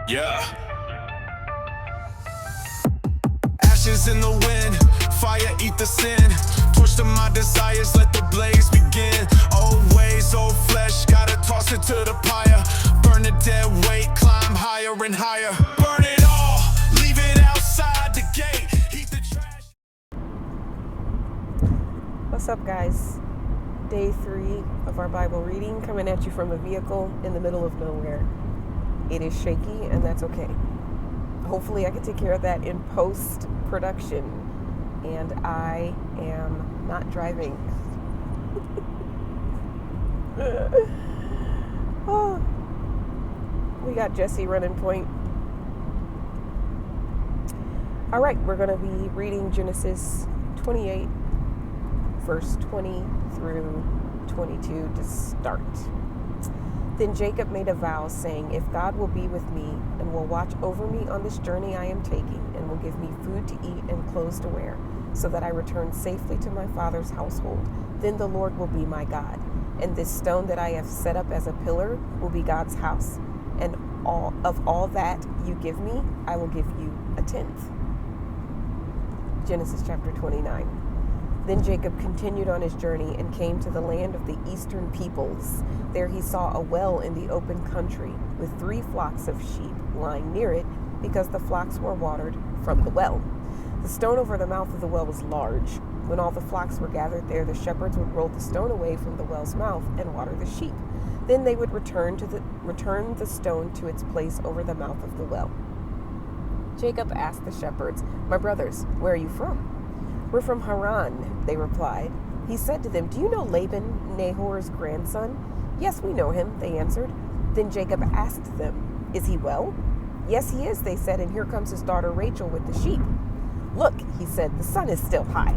Yeah. Ashes in the wind, fire eat the sin. Torch to my desires, let the blaze begin. Old ways, old flesh, gotta toss it to the pyre. Burn the dead weight, climb higher and higher. Burn it all, leave it outside the gate. Heat the trash. What's up, guys? Day 3 of our Bible reading, coming at you from a vehicle in the middle of nowhere. It is shaky, and that's okay. Hopefully I can take care of that in post-production, and I am not driving. Oh, we got Jesse running point. All right, we're going to be reading Genesis 28, verse 20 through 22 to start. Then Jacob made a vow, saying, "If God will be with me and will watch over me on this journey I am taking, and will give me food to eat and clothes to wear, so that I return safely to my father's household, then the Lord will be my God. And this stone that I have set up as a pillar will be God's house. And of all that you give me, I will give you a tenth." Genesis chapter 29. Then Jacob continued on his journey and came to the land of the eastern peoples. There he saw a well in the open country with 3 flocks of sheep lying near it, because the flocks were watered from the well. The stone over the mouth of the well was large. When all the flocks were gathered there, the shepherds would roll the stone away from the well's mouth and water the sheep. Then they would return the stone to its place over the mouth of the well. Jacob asked the shepherds, "My brothers, where are you from?" "We're from Haran," they replied. He said to them, "Do you know Laban, Nahor's grandson?" "Yes, we know him," they answered. Then Jacob asked them, "Is he well?" "Yes, he is," they said, "and here comes his daughter Rachel with the sheep." "Look," he said, "the sun is still high.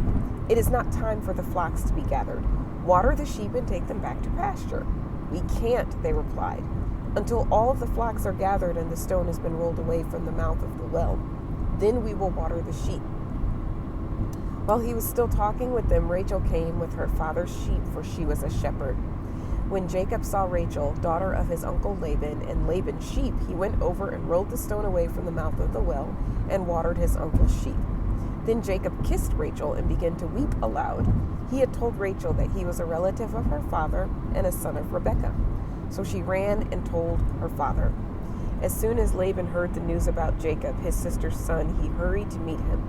It is not time for the flocks to be gathered. Water the sheep and take them back to pasture." "We can't," they replied, "until all of the flocks are gathered and the stone has been rolled away from the mouth of the well. Then we will water the sheep." While he was still talking with them, Rachel came with her father's sheep, for she was a shepherd. When Jacob saw Rachel, daughter of his uncle Laban, and Laban's sheep, he went over and rolled the stone away from the mouth of the well and watered his uncle's sheep. Then Jacob kissed Rachel and began to weep aloud. He had told Rachel that he was a relative of her father and a son of Rebekah. So she ran and told her father. As soon as Laban heard the news about Jacob, his sister's son, he hurried to meet him.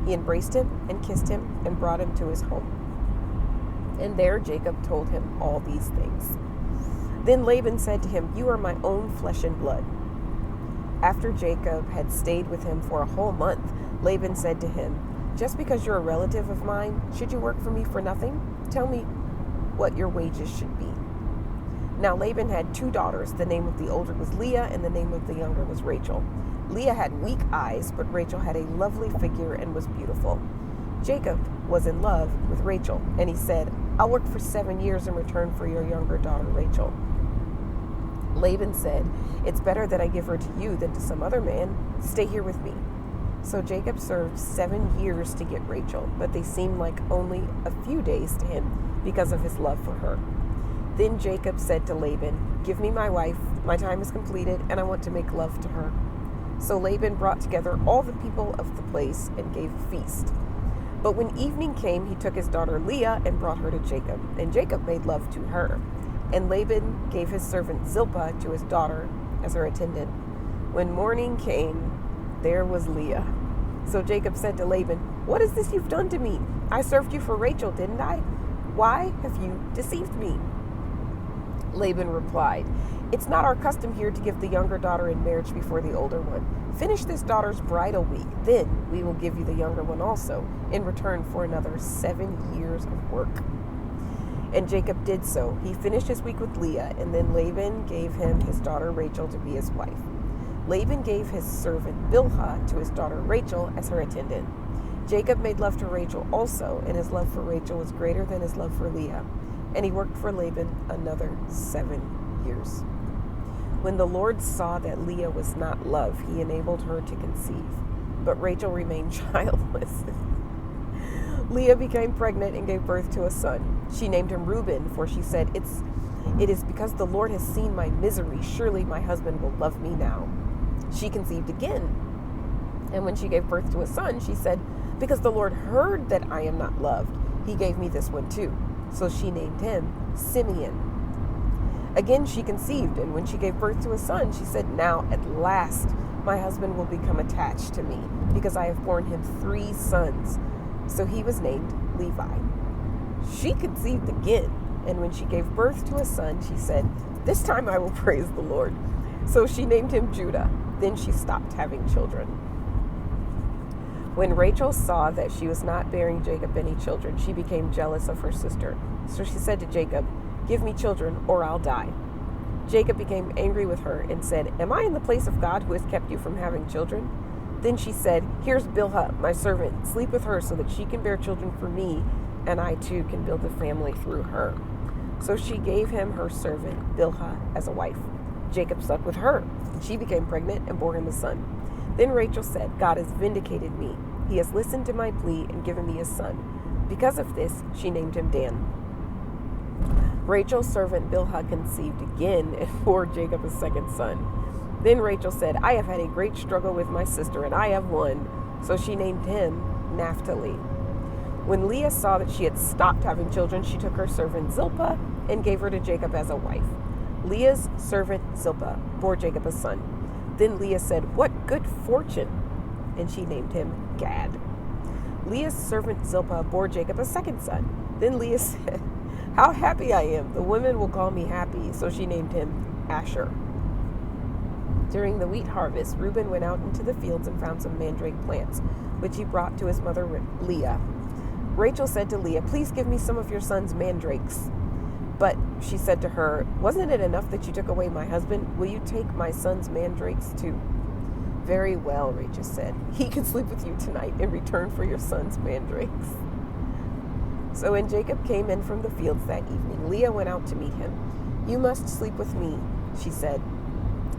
He embraced him and kissed him and brought him to his home. And there Jacob told him all these things. Then Laban said to him, "You are my own flesh and blood." After Jacob had stayed with him for a whole month, Laban said to him, "Just because you're a relative of mine, should you work for me for nothing? Tell me what your wages should be." Now Laban had 2 daughters. The name of the older was Leah, and the name of the younger was Rachel. Leah had weak eyes, but Rachel had a lovely figure and was beautiful. Jacob was in love with Rachel, and he said, "I'll work for 7 years in return for your younger daughter Rachel." Laban said, "It's better that I give her to you than to some other man. Stay here with me." So Jacob served 7 years to get Rachel, but they seemed like only a few days to him because of his love for her. Then Jacob said to Laban, "Give me my wife. My time is completed, and I want to make love to her." So Laban brought together all the people of the place and gave a feast. But when evening came, he took his daughter Leah and brought her to Jacob, and Jacob made love to her. And Laban gave his servant Zilpah to his daughter as her attendant. When morning came, there was Leah. So Jacob said to Laban, "What is this you've done to me? I served you for Rachel, didn't I? Why have you deceived me?" Laban replied, "It's not our custom here to give the younger daughter in marriage before the older one. Finish this daughter's bridal week, then we will give you the younger one also, in return for another 7 years of work." And Jacob did so. He finished his week with Leah, and then Laban gave him his daughter Rachel to be his wife. Laban gave his servant Bilhah to his daughter Rachel as her attendant. Jacob made love to Rachel also, and his love for Rachel was greater than his love for Leah. And he worked for Laban another 7 years. When the Lord saw that Leah was not loved, he enabled her to conceive, but Rachel remained childless. Leah became pregnant and gave birth to a son. She named him Reuben, for she said, "It is because the Lord has seen my misery. Surely my husband will love me now." She conceived again, and when she gave birth to a son, she said, "Because the Lord heard that I am not loved, he gave me this one too." So she named him Simeon. Again she conceived, and when she gave birth to a son, she said, "Now at last my husband will become attached to me, because I have borne him 3 sons." So he was named Levi. She conceived again, and when she gave birth to a son, she said, "This time I will praise the Lord." So she named him Judah. Then she stopped having children. When Rachel saw that she was not bearing Jacob any children, she became jealous of her sister. So she said to Jacob, "Give me children, or I'll die." Jacob became angry with her and said, "Am I in the place of God who has kept you from having children?" Then she said, "Here's Bilhah, my servant. Sleep with her so that she can bear children for me, and I too can build a family through her." So she gave him her servant Bilhah as a wife. Jacob slept with her, and she became pregnant and bore him a son. Then Rachel said, "God has vindicated me. He has listened to my plea and given me a son." Because of this, she named him Dan. Rachel's servant Bilhah conceived again and bore Jacob a second son. Then Rachel said, "I have had a great struggle with my sister, and I have won." So she named him Naphtali. When Leah saw that she had stopped having children, she took her servant Zilpah and gave her to Jacob as a wife. Leah's servant Zilpah bore Jacob a son. Then Leah said, "What good fortune!" And she named him Gad. Leah's servant Zilpah bore Jacob a second son. Then Leah said, "How happy I am! The women will call me happy." So she named him Asher. During the wheat harvest, Reuben went out into the fields and found some mandrake plants, which he brought to his mother Leah. Rachel said to Leah, "Please give me some of your son's mandrakes." But she said to her, "Wasn't it enough that you took away my husband? Will you take my son's mandrakes too?" "Very well," Rachel said. "He can sleep with you tonight in return for your son's mandrakes." So when Jacob came in from the fields that evening, Leah went out to meet him. "You must sleep with me," she said.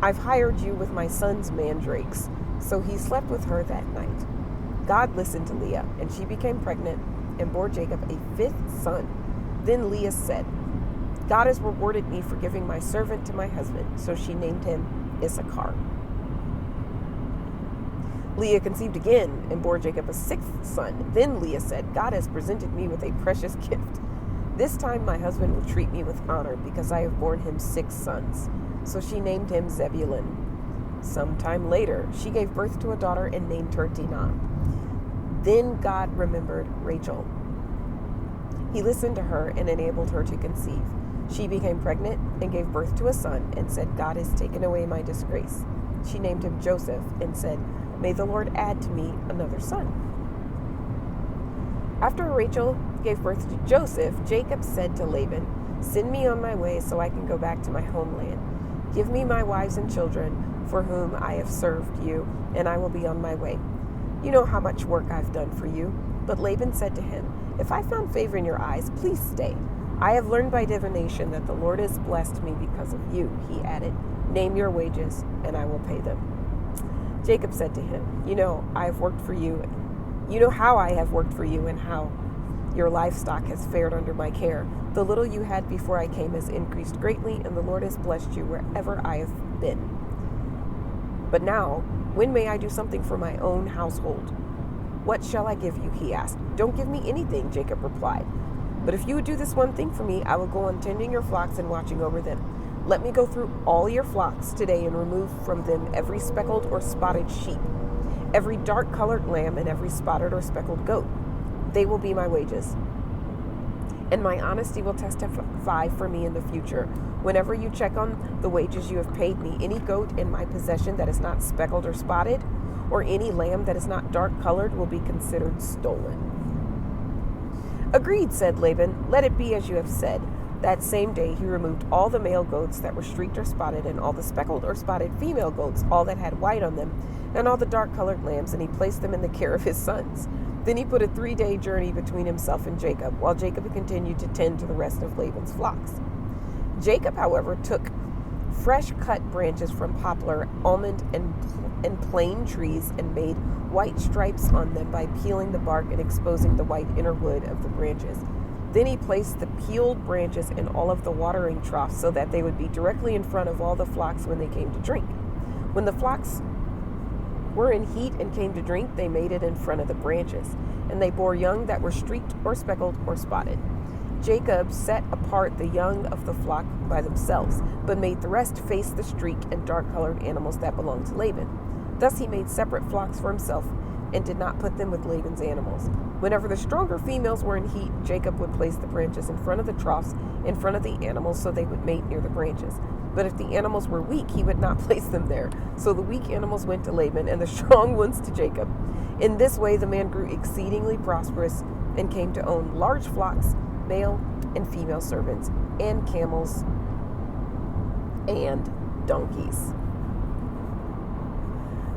"I've hired you with my son's mandrakes." So he slept with her that night. God listened to Leah, and she became pregnant and bore Jacob a 5th son. Then Leah said, "God has rewarded me for giving my servant to my husband." So she named him Issachar. Leah conceived again and bore Jacob a 6th son. Then Leah said, "God has presented me with a precious gift. This time my husband will treat me with honor because I have borne him 6 sons." So she named him Zebulun. Sometime later, she gave birth to a daughter and named her Dinah. Then God remembered Rachel. He listened to her and enabled her to conceive. She became pregnant and gave birth to a son and said, "God has taken away my disgrace." She named him Joseph and said, "May the Lord add to me another son." After Rachel gave birth to Joseph, Jacob said to Laban, "Send me on my way so I can go back to my homeland. Give me my wives and children for whom I have served you, and I will be on my way. You know how much work I've done for you." But Laban said to him, "If I found favor in your eyes, please stay. I have learned by divination that the Lord has blessed me because of you." He added, "Name your wages, and I will pay them." Jacob said to him, You know how I have worked for you, and how your livestock has fared under my care. The little you had before I came has increased greatly, and the Lord has blessed you wherever I have been. But now, when may I do something for my own household?" "What shall I give you?" he asked. "Don't give me anything," Jacob replied. "But if you would do this one thing for me, I will go on tending your flocks and watching over them. Let me go through all your flocks today and remove from them every speckled or spotted sheep, every dark-colored lamb, and every spotted or speckled goat. They will be my wages. And my honesty will testify for me in the future. Whenever you check on the wages you have paid me, any goat in my possession that is not speckled or spotted, or any lamb that is not dark-colored will be considered stolen." "Agreed," said Laban. "Let it be as you have said." That same day he removed all the male goats that were streaked or spotted, and all the speckled or spotted female goats, all that had white on them, and all the dark-colored lambs, and he placed them in the care of his sons. Then he put a 3-day journey between himself and Jacob, while Jacob continued to tend to the rest of Laban's flocks. Jacob, however, took fresh-cut branches from poplar, almond, and plane trees and made white stripes on them by peeling the bark and exposing the white inner wood of the branches. Then he placed the peeled branches in all of the watering troughs so that they would be directly in front of all the flocks when they came to drink. When the flocks were in heat and came to drink, they made it in front of the branches, and they bore young that were streaked or speckled or spotted. Jacob set apart the young of the flock by themselves, but made the rest face the streak and dark-colored animals that belonged to Laban. Thus he made separate flocks for himself, and did not put them with Laban's animals. Whenever the stronger females were in heat, Jacob would place the branches in front of the troughs, in front of the animals, so they would mate near the branches. But if the animals were weak, he would not place them there. So the weak animals went to Laban, and the strong ones to Jacob. In this way the man grew exceedingly prosperous, and came to own large flocks, male and female servants, and camels and donkeys.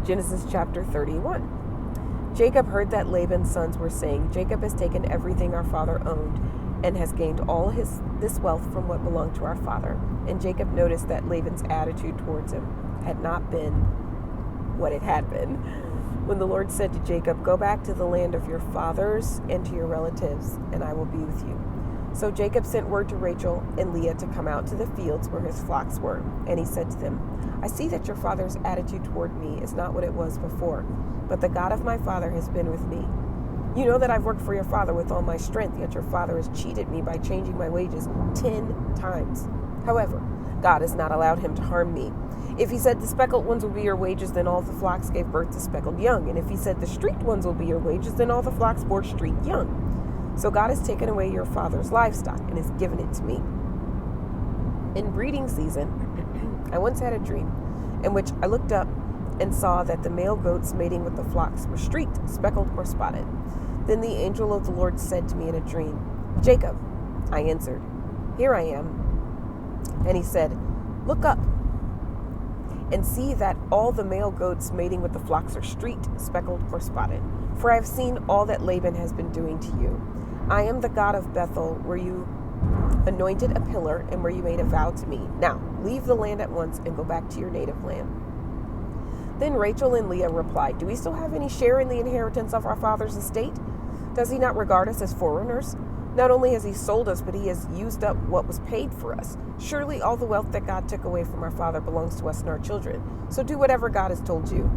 Genesis chapter 31. Jacob heard that Laban's sons were saying, Jacob has taken everything our father owned and has gained all this wealth from what belonged to our father. And Jacob noticed that Laban's attitude towards him had not been what it had been. When the Lord said to Jacob, go back to the land of your fathers and to your relatives, and I will be with you. So Jacob sent word to Rachel and Leah to come out to the fields where his flocks were. And he said to them, I see that your father's attitude toward me is not what it was before, but the God of my father has been with me. You know that I've worked for your father with all my strength, yet your father has cheated me by changing my wages 10 times. However, God has not allowed him to harm me. If he said the speckled ones will be your wages, then all the flocks gave birth to speckled young. And if he said the streaked ones will be your wages, then all the flocks bore streaked young. So God has taken away your father's livestock and has given it to me. In breeding season, I once had a dream in which I looked up and saw that the male goats mating with the flocks were streaked, speckled, or spotted. Then the angel of the Lord said to me in a dream, Jacob. I answered, Here I am. And he said, Look up and see that all the male goats mating with the flocks are streaked, speckled, or spotted. For I have seen all that Laban has been doing to you. I am the God of Bethel, where you anointed a pillar and where you made a vow to me. Now, leave the land at once and go back to your native land. Then Rachel and Leah replied, Do we still have any share in the inheritance of our father's estate? Does he not regard us as foreigners? Not only has he sold us, but he has used up what was paid for us. Surely all the wealth that God took away from our father belongs to us and our children. So do whatever God has told you.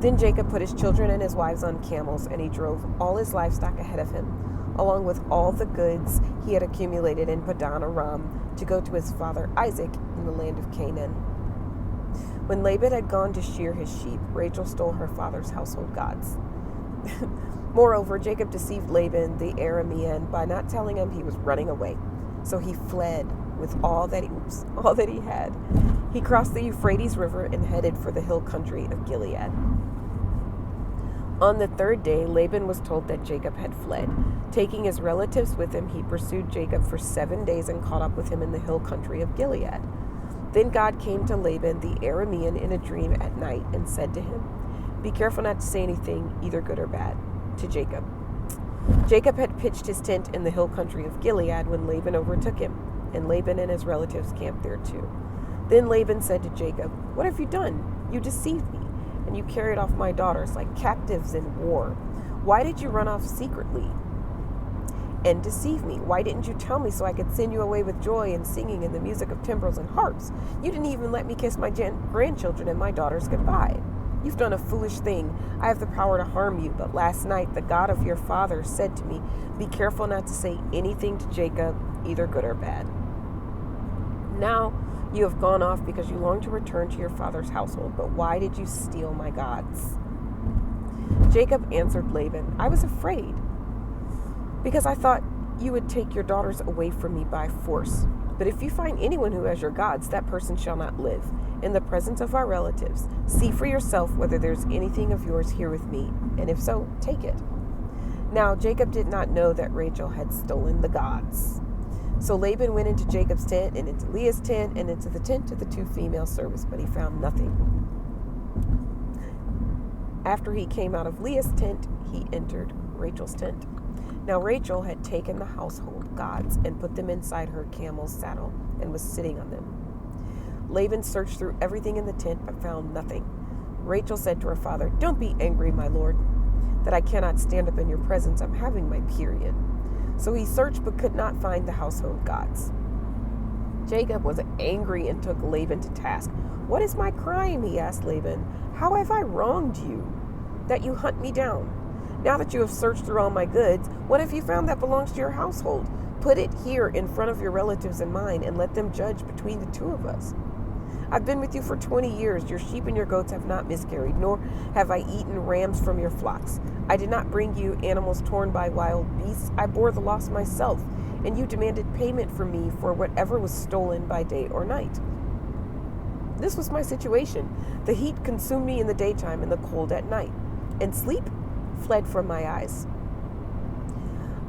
Then Jacob put his children and his wives on camels, and he drove all his livestock ahead of him, along with all the goods he had accumulated in Padan Aram, to go to his father Isaac in the land of Canaan. When Laban had gone to shear his sheep, Rachel stole her father's household gods. Moreover, Jacob deceived Laban the Aramean by not telling him he was running away. So he fled with all that he had. He crossed the Euphrates River and headed for the hill country of Gilead. On the third day, Laban was told that Jacob had fled. Taking his relatives with him, he pursued Jacob for 7 days and caught up with him in the hill country of Gilead. Then God came to Laban the Aramean in a dream at night and said to him, Be careful not to say anything, either good or bad, to Jacob. Jacob had pitched his tent in the hill country of Gilead when Laban overtook him, and Laban and his relatives camped there too. Then Laban said to Jacob, What have you done? You deceived me, and you carried off my daughters like captives in war. Why did you run off secretly and deceive me? Why didn't you tell me so I could send you away with joy and singing and the music of timbrels and harps? You didn't even let me kiss my grandchildren and my daughters goodbye. You've done a foolish thing. I have the power to harm you, but last night the God of your father said to me, Be careful not to say anything to Jacob, either good or bad. Now you have gone off because you long to return to your father's household, but why did you steal my gods? Jacob answered Laban, I was afraid, because I thought you would take your daughters away from me by force. But if you find anyone who has your gods, that person shall not live. In the presence of our relatives, see for yourself whether there's anything of yours here with me, and if so, take it. Now Jacob did not know that Rachel had stolen the gods. So Laban went into Jacob's tent, and into Leah's tent, and into the tent of the 2 female servants, but he found nothing. After he came out of Leah's tent, he entered Rachel's tent. Now Rachel had taken the household gods and put them inside her camel's saddle and was sitting on them. Laban searched through everything in the tent but found nothing. Rachel said to her father, Don't be angry, my lord, that I cannot stand up in your presence. I'm having my period. So he searched but could not find the household gods. Jacob was angry and took Laban to task. "What is my crime?" he asked Laban. "How have I wronged you, that you hunt me down? Now that you have searched through all my goods, what have you found that belongs to your household? Put it here in front of your relatives and mine, and let them judge between the two of us. I've been with you for 20 years. Your sheep and your goats have not miscarried, nor have I eaten rams from your flocks. I did not bring you animals torn by wild beasts. I bore the loss myself, and you demanded payment from me for whatever was stolen by day or night. This was my situation. The heat consumed me in the daytime and the cold at night, and sleep fled from my eyes.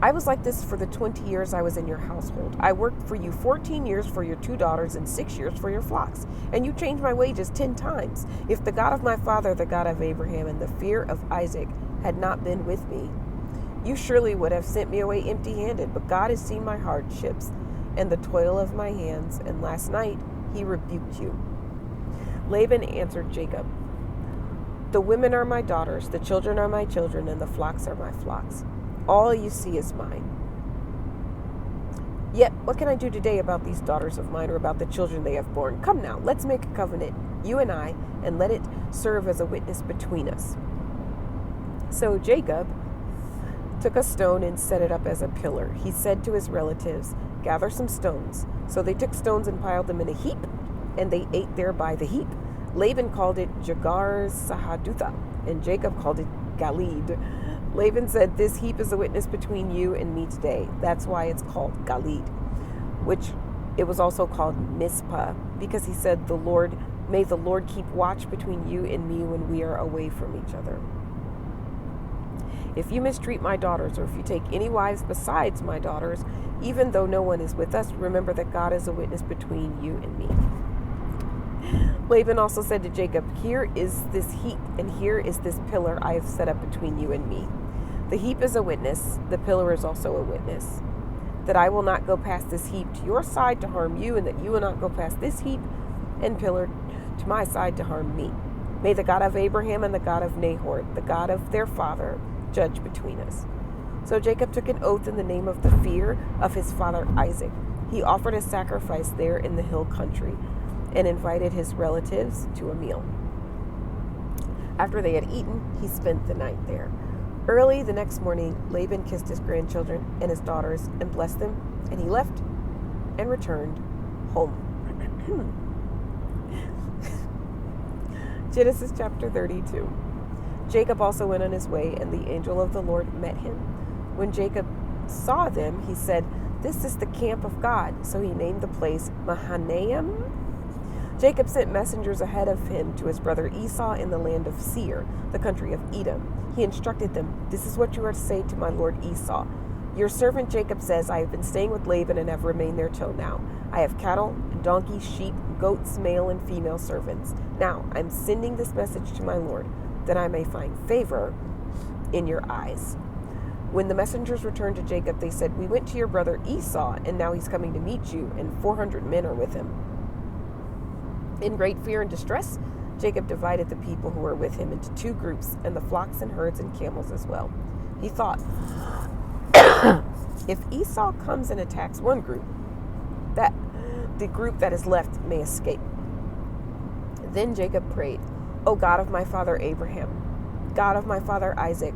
I was like this for the 20 years I was in your household. I worked for you 14 years for your 2 daughters and 6 years for your flocks, and you changed my wages 10 times. If the God of my father, the God of Abraham, and the fear of Isaac had not been with me, you surely would have sent me away empty-handed. But God has seen my hardships and the toil of my hands, and last night he rebuked you." Laban answered Jacob, "The women are my daughters, the children are my children, and the flocks are my flocks. All you see is mine. Yet, what can I do today about these daughters of mine or about the children they have borne? Come now, let's make a covenant, you and I, and let it serve as a witness between us." So Jacob took a stone and set it up as a pillar. He said to his relatives, "Gather some stones." So they took stones and piled them in a heap, and they ate there by the heap. Laban called it Jagar Sahadutha, and Jacob called it Galid. Laban said, "This heap is a witness between you and me today." That's why it's called Galid, which it was also called Mizpah, because he said, "May the Lord keep watch between you and me when we are away from each other. If you mistreat my daughters, or if you take any wives besides my daughters, even though no one is with us, remember that God is a witness between you and me." Laban also said to Jacob, "Here is this heap, and here is this pillar I have set up between you and me. The heap is a witness, the pillar is also a witness, that I will not go past this heap to your side to harm you, and that you will not go past this heap and pillar to my side to harm me. May the God of Abraham and the God of Nahor, the God of their father, judge between us." So Jacob took an oath in the name of the fear of his father Isaac. He offered a sacrifice there in the hill country and invited his relatives to a meal. After they had eaten, he spent the night there. Early the next morning, Laban kissed his grandchildren and his daughters and blessed them, and he left and returned home. Genesis chapter 32. Jacob also went on his way, and the angel of the Lord met him. When Jacob saw them, he said, "This is the camp of God." So he named the place Mahanaim. Jacob sent messengers ahead of him to his brother Esau in the land of Seir, the country of Edom. He instructed them, "This is what you are to say to my lord Esau. Your servant Jacob says, I have been staying with Laban and have remained there till now. I have cattle, donkeys, sheep, goats, male and female servants. Now I am sending this message to my lord, that I may find favor in your eyes." When the messengers returned to Jacob, they said, "We went to your brother Esau, and now he's coming to meet you, and 400 men are with him." In great fear and distress, Jacob divided the people who were with him into 2 groups, and the flocks and herds and camels as well. He thought, if Esau comes and attacks one group, that the group that is left may escape. Then Jacob prayed, "O God of my father Abraham, God of my father Isaac,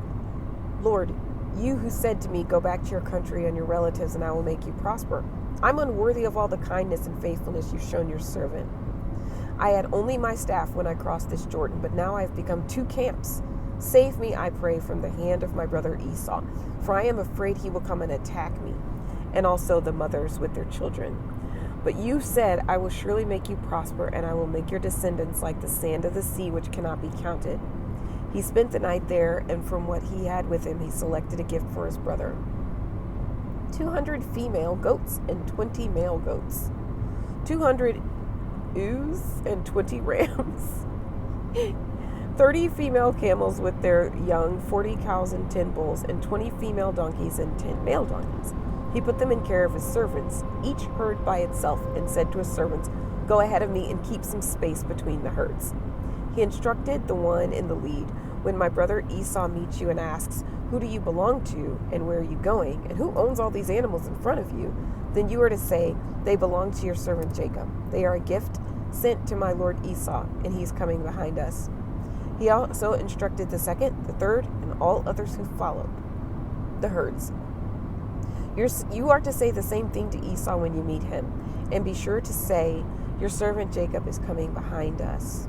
Lord, you who said to me, 'Go back to your country and your relatives, and I will make you prosper.' I'm unworthy of all the kindness and faithfulness you've shown your servant. I had only my staff when I crossed this Jordan, but now I have become 2 camps. Save me, I pray, from the hand of my brother Esau, for I am afraid he will come and attack me, and also the mothers with their children. But you said, I will surely make you prosper, and I will make your descendants like the sand of the sea, which cannot be counted." He spent the night there, and from what he had with him, he selected a gift for his brother: 200 female goats and 20 male goats, 200 ewes and 20 rams, 30 female camels with their young, 40 cows and 10 bulls, and 20 female donkeys and 10 male donkeys. He put them in care of his servants, each herd by itself, and said to his servants, "Go ahead of me and keep some space between the herds." He instructed the one in the lead, "When my brother Esau meets you and asks, 'Who do you belong to, and where are you going, and who owns all these animals in front of you?' then you are to say, they belong to your servant Jacob. They are a gift sent to my lord Esau, and he is coming behind us. He also instructed the second, the third, and all others who followed the herds. You are to say the same thing to Esau when you meet him, and be sure to say, your servant Jacob is coming behind us.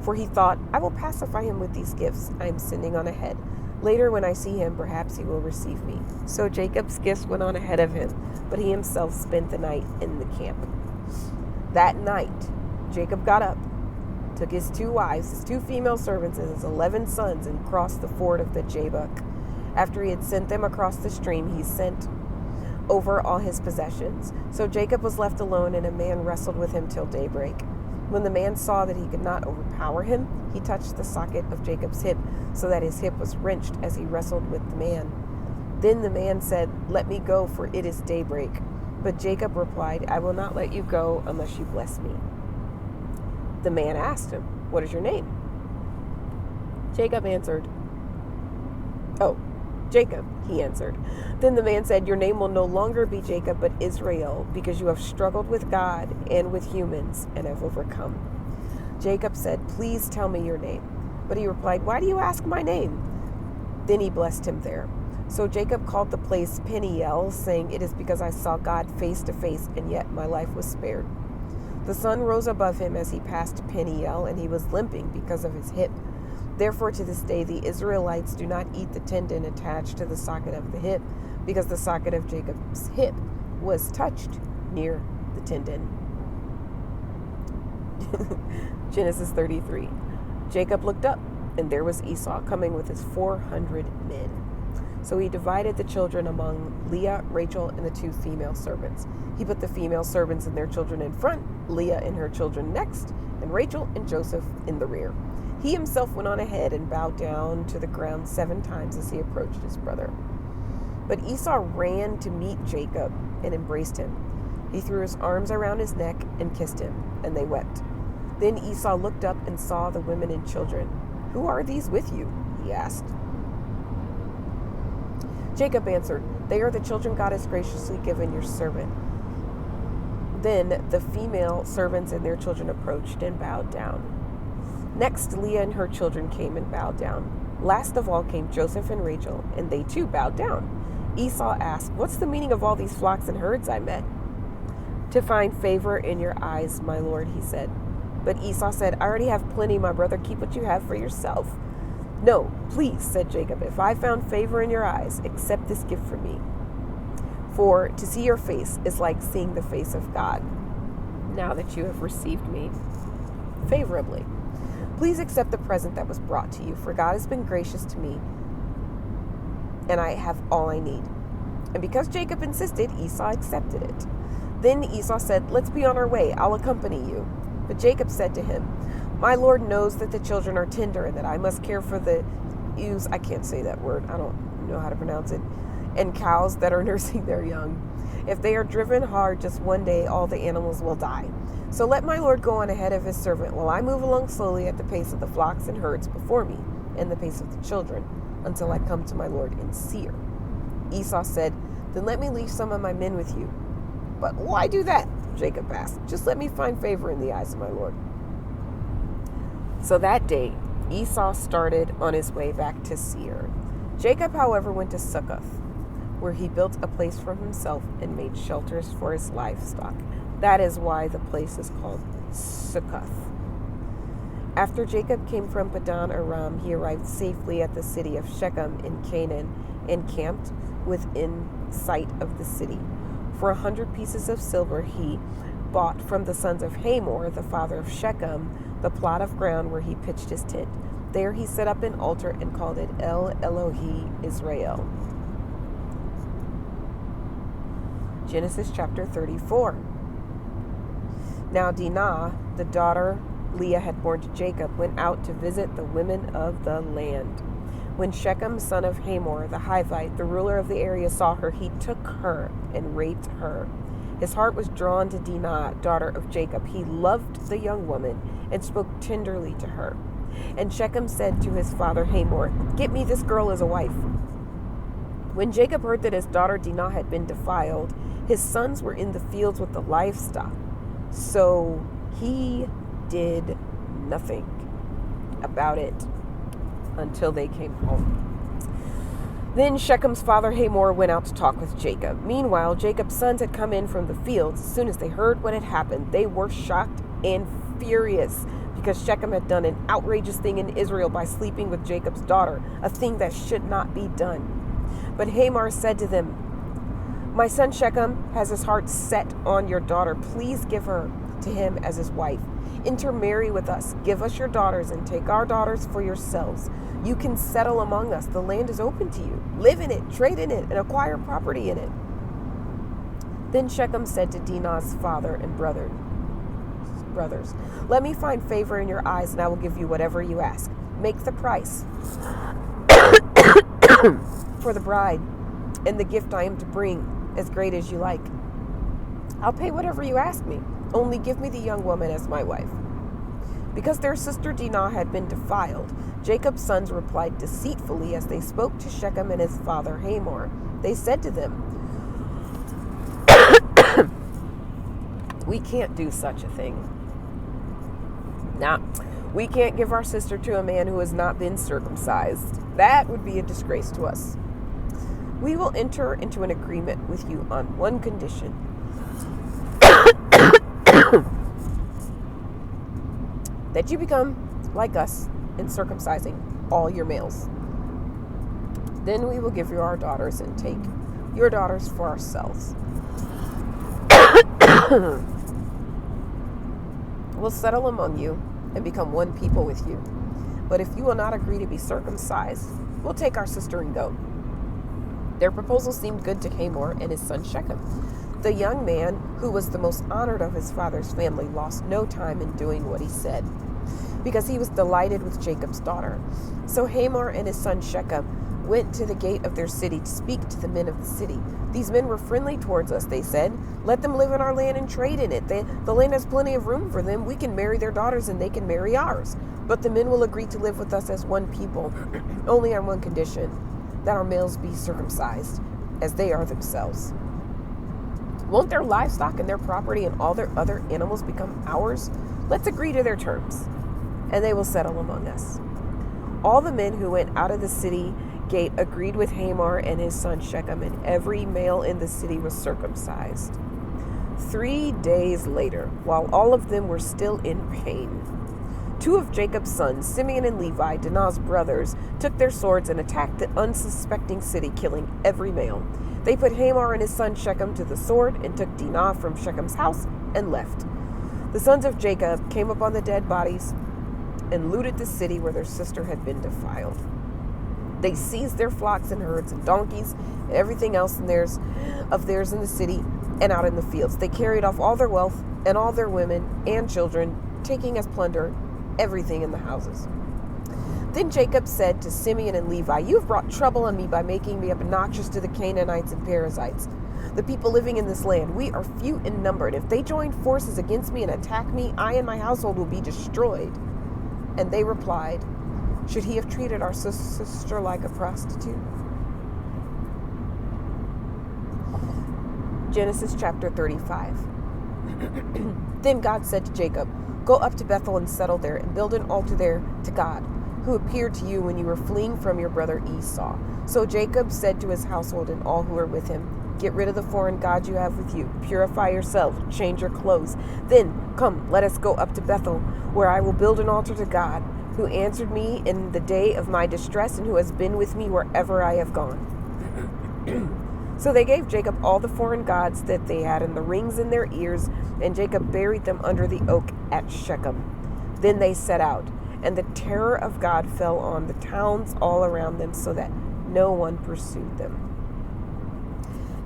For he thought, I will pacify him with these gifts I am sending on ahead. Later, when I see him, perhaps he will receive me. So Jacob's gifts went on ahead of him, but he himself spent the night in the camp. That night, Jacob got up, took his 2 wives, his 2 female servants, and his 11 sons, and crossed the ford of the Jabbok. After he had sent them across the stream, he sent over all his possessions. So Jacob was left alone, and a man wrestled with him till daybreak. When the man saw that he could not overpower him, he touched the socket of Jacob's hip, so that his hip was wrenched as he wrestled with the man. Then the man said, let me go, for it is daybreak. But Jacob replied, I will not let you go unless you bless me. The man asked him, what is your name? Jacob, he answered. Then the man said, your name will no longer be Jacob, but Israel, because you have struggled with God and with humans and have overcome. Jacob said, please tell me your name. But he replied, why do you ask my name? Then he blessed him there. So Jacob called the place Peniel, saying, it is because I saw God face to face, and yet my life was spared. The sun rose above him as he passed Peniel, and he was limping because of his hip. Therefore, to this day, the Israelites do not eat the tendon attached to the socket of the hip, because the socket of Jacob's hip was touched near the tendon. Genesis 33. Jacob looked up, and there was Esau coming with his 400 men. So he divided the children among Leah, Rachel, and the 2 female servants. He put the female servants and their children in front, Leah and her children next, and Rachel and Joseph in the rear. He himself went on ahead and bowed down to the ground 7 times as he approached his brother. But Esau ran to meet Jacob and embraced him. He threw his arms around his neck and kissed him, and they wept. Then Esau looked up and saw the women and children. Who are these with you? He asked. Jacob answered, they are the children God has graciously given your servant. Then the female servants and their children approached and bowed down. Next, Leah and her children came and bowed down. Last of all came Joseph and Rachel, and they too bowed down. Esau asked, what's the meaning of all these flocks and herds I met? To find favor in your eyes, my lord, he said. But Esau said, I already have plenty, my brother. Keep what you have for yourself. No, please, said Jacob, if I found favor in your eyes, accept this gift from me. For to see your face is like seeing the face of God, now that you have received me favorably. Please accept the present that was brought to you, for God has been gracious to me, and I have all I need. And because Jacob insisted, Esau accepted it. Then Esau said, let's be on our way. I'll accompany you. But Jacob said to him, my Lord knows that the children are tender and that I must care for the ewes. I can't say that word. I don't know how to pronounce it. And cows that are nursing their young. If they are driven hard, just one day all the animals will die. So let my Lord go on ahead of his servant while I move along slowly at the pace of the flocks and herds before me and the pace of the children until I come to my Lord in Seir. Esau said, then let me leave some of my men with you. But why do that? Jacob asked. Just let me find favor in the eyes of my Lord. So that day, Esau started on his way back to Seir. Jacob, however, went to Succoth, where he built a place for himself and made shelters for his livestock. That is why the place is called Succoth. After Jacob came from Padan Aram, he arrived safely at the city of Shechem in Canaan and camped within sight of the city. For 100 pieces of silver he bought from the sons of Hamor, the father of Shechem, the plot of ground where he pitched his tent. There he set up an altar and called it El Elohi Israel. Genesis chapter 34. Now Dinah, the daughter Leah had born to Jacob, went out to visit the women of the land. When Shechem, son of Hamor, the Hivite, the ruler of the area, saw her, he took her and raped her. His heart was drawn to Dinah, daughter of Jacob. He loved the young woman and spoke tenderly to her. And Shechem said to his father Hamor, get me this girl as a wife. When Jacob heard that his daughter Dinah had been defiled, His sons were in the fields with the livestock, so he did nothing about it until they came home. Then Shechem's father Hamor went out to talk with Jacob. Meanwhile, Jacob's sons had come in from the fields. As soon as they heard what had happened, they were shocked and furious because Shechem had done an outrageous thing in Israel by sleeping with Jacob's daughter, a thing that should not be done. But Hamor said to them, "My son Shechem has his heart set on your daughter. Please give her to him as his wife. Intermarry with us. Give us your daughters and take our daughters for yourselves. You can settle among us. The land is open to you. Live in it, trade in it, and acquire property in it." Then Shechem said to Dinah's father and brothers, "Let me find favor in your eyes, and I will give you whatever you ask. Make the price for the bride and the gift I am to bring as great as you like. I'll pay whatever you ask me. Only give me the young woman as my wife." Because their sister Dinah had been defiled, Jacob's sons replied deceitfully as they spoke to Shechem and his father Hamor. They said to them, "We can't do such a thing. We can't give our sister to a man who has not been circumcised. That would be a disgrace to us. We will enter into an agreement with you on one condition. That you become like us in circumcising all your males. Then we will give you our daughters and take your daughters for ourselves. We'll settle among you and become one people with you. But if you will not agree to be circumcised, we'll take our sister and go." Their proposal seemed good to Hamor and his son Shechem. The young man, who was the most honored of his father's family, lost no time in doing what he said, because he was delighted with Jacob's daughter. So Hamor and his son Shechem went to the gate of their city to speak to the men of the city. "These men were friendly towards us," they said. "Let them live in our land and trade in it. The land has plenty of room for them. We can marry their daughters and they can marry ours. But the men will agree to live with us as one people, only on one condition, that our males be circumcised, as they are themselves. Won't their livestock and their property and all their other animals become ours? Let's agree to their terms, and they will settle among us." All the men who went out of the city gate agreed with Hamor and his son Shechem, and every male in the city was circumcised. 3 days later, while all of them were still in pain, 2 of Jacob's sons, Simeon and Levi, Dinah's brothers, took their swords and attacked the unsuspecting city, killing every male. They put Hamor and his son Shechem to the sword and took Dinah from Shechem's house and left. The sons of Jacob came upon the dead bodies and looted the city where their sister had been defiled. They seized their flocks and herds and donkeys and everything else of theirs in the city and out in the fields. They carried off all their wealth and all their women and children, taking as plunder everything in the houses. Then Jacob said to Simeon and Levi, "You have brought trouble on me by making me obnoxious to the Canaanites and Perizzites, the people living in this land. We are few in number, and if they join forces against me and attack me, I and my household will be destroyed." And they replied, "Should he have treated our sister like a prostitute?" Genesis chapter 35. Then God said to Jacob, "Go up to Bethel and settle there, and build an altar there to God, who appeared to you when you were fleeing from your brother Esau." So Jacob said to his household and all who were with him, "Get rid of the foreign gods you have with you. Purify yourselves, change your clothes. Then come, let us go up to Bethel, where I will build an altar to God, who answered me in the day of my distress and who has been with me wherever I have gone." So they gave Jacob all the foreign gods that they had and the rings in their ears, and Jacob buried them under the oak at Shechem. Then they set out, and the terror of God fell on the towns all around them, so that no one pursued them.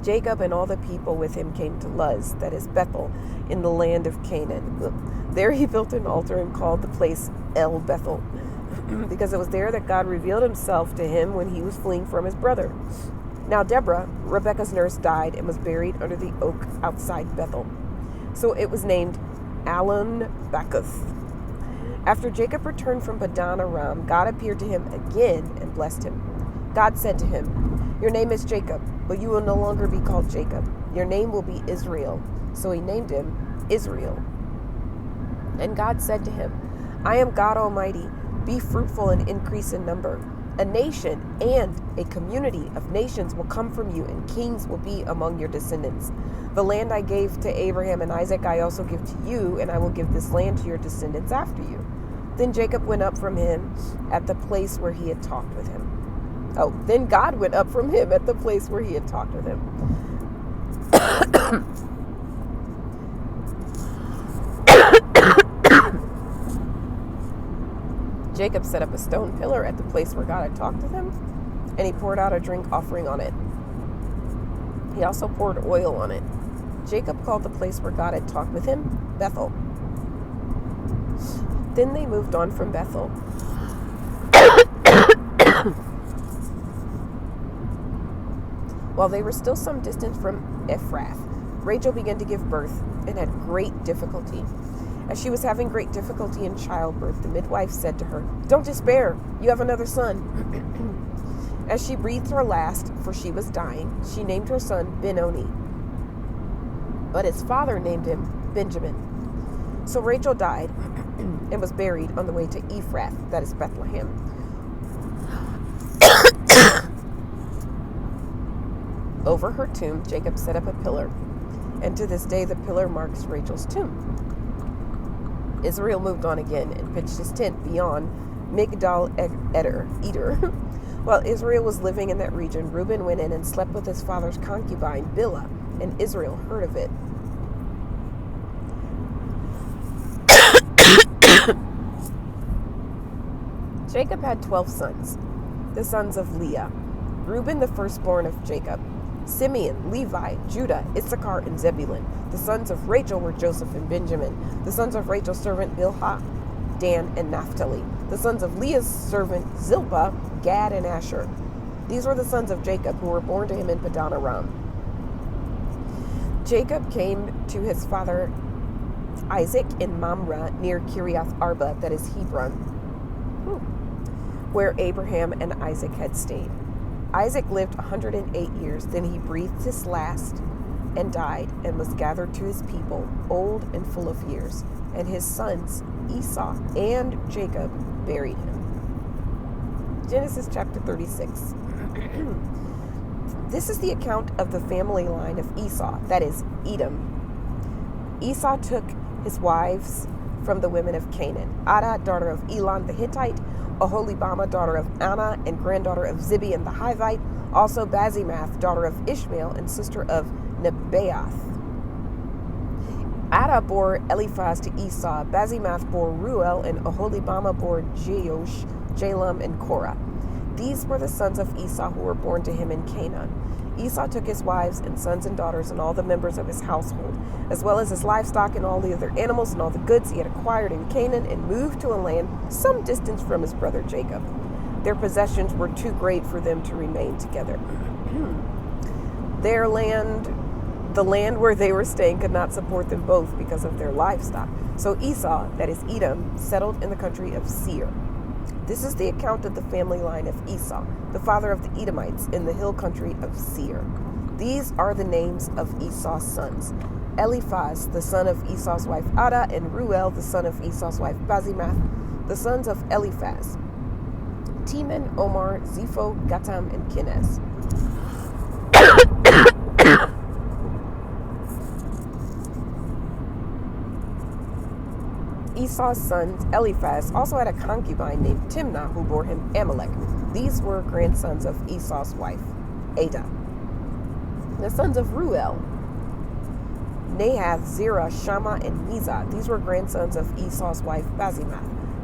Jacob and all the people with him came to Luz, that is Bethel, in the land of Canaan. There he built an altar and called the place El Bethel, because it was there that God revealed himself to him when he was fleeing from his brother. Now Deborah, Rebekah's nurse, died and was buried under the oak outside Bethel. So it was named Allon Bacuth. After Jacob returned from Padan Aram, God appeared to him again and blessed him. God said to him, "Your name is Jacob, but you will no longer be called Jacob. Your name will be Israel. So he named him Israel. And God said to him, I am God Almighty. Be fruitful and increase in number. A nation and a community of nations will come from you, and kings will be among your descendants. The land I gave to Abraham and Isaac I also give to you, and I will give this land to your descendants after you. Then Jacob went up from him at the place where he had talked with him. Then God went up from him at the place where he had talked with him. Jacob set up a stone pillar at the place where God had talked with him, and he poured out a drink offering on it. He also poured oil on it. Jacob called the place where God had talked with him Bethel. Then they moved on from Bethel. While they were still some distance from Ephrath, Rachel began to give birth and had great difficulty. As she was having great difficulty in childbirth, the midwife said to her, Don't despair, you have another son. As she breathed her last, for she was dying, she named her son Benoni. But his father named him Benjamin. So Rachel died and was buried on the way to Ephrath, that is Bethlehem. Over her tomb, Jacob set up a pillar, and to this day the pillar marks Rachel's tomb. Israel moved on again and pitched his tent beyond Migdal Eder. While Israel was living in that region, Reuben went in and slept with his father's concubine, Bilhah, and Israel heard of it. Jacob had 12 sons, the sons of Leah. Reuben, the firstborn of Jacob. Simeon, Levi, Judah, Issachar, and Zebulun. The sons of Rachel were Joseph and Benjamin. The sons of Rachel's servant Bilhah, Dan, and Naphtali. The sons of Leah's servant Zilpah, Gad, and Asher. These were the sons of Jacob who were born to him in Padan Aram. Jacob came to his father Isaac in Mamre near Kiriath Arba, that is Hebron, where Abraham and Isaac had stayed. Isaac lived 108 years, then he breathed his last and died and was gathered to his people, old and full of years. And his sons, Esau and Jacob, buried him. Genesis chapter 36. This is the account of the family line of Esau, that is, Edom. Esau took his wives from the women of Canaan, Adah, daughter of Elon the Hittite, Oholibamah, daughter of Anna and granddaughter of Zibeon the Hivite, also Bazimath, daughter of Ishmael and sister of Nebaioth. Adah bore Eliphaz to Esau, Bazimath bore Ruel, and Oholibamah bore Jeush, Jalam, and Korah. These were the sons of Esau who were born to him in Canaan. Esau took his wives and sons and daughters and all the members of his household, as well as his livestock and all the other animals and all the goods he had acquired in Canaan, and moved to a land some distance from his brother Jacob. Their possessions were too great for them to remain together. The land where they were staying could not support them both because of their livestock. So Esau, that is Edom, settled in the country of Seir. This is the account of the family line of Esau, the father of the Edomites in the hill country of Seir. These are the names of Esau's sons: Eliphaz, the son of Esau's wife Adah, and Ruel, the son of Esau's wife Bazimath. The sons of Eliphaz: Teman, Omar, Zepho, Gatam, and Kenaz. Esau's son Eliphaz also had a concubine named Timnah who bore him Amalek. These were grandsons of Esau's wife Adah. The sons of Ruel: Nahath, Zerah, Shammah, and Mizah. These were grandsons of Esau's wife Bazimath.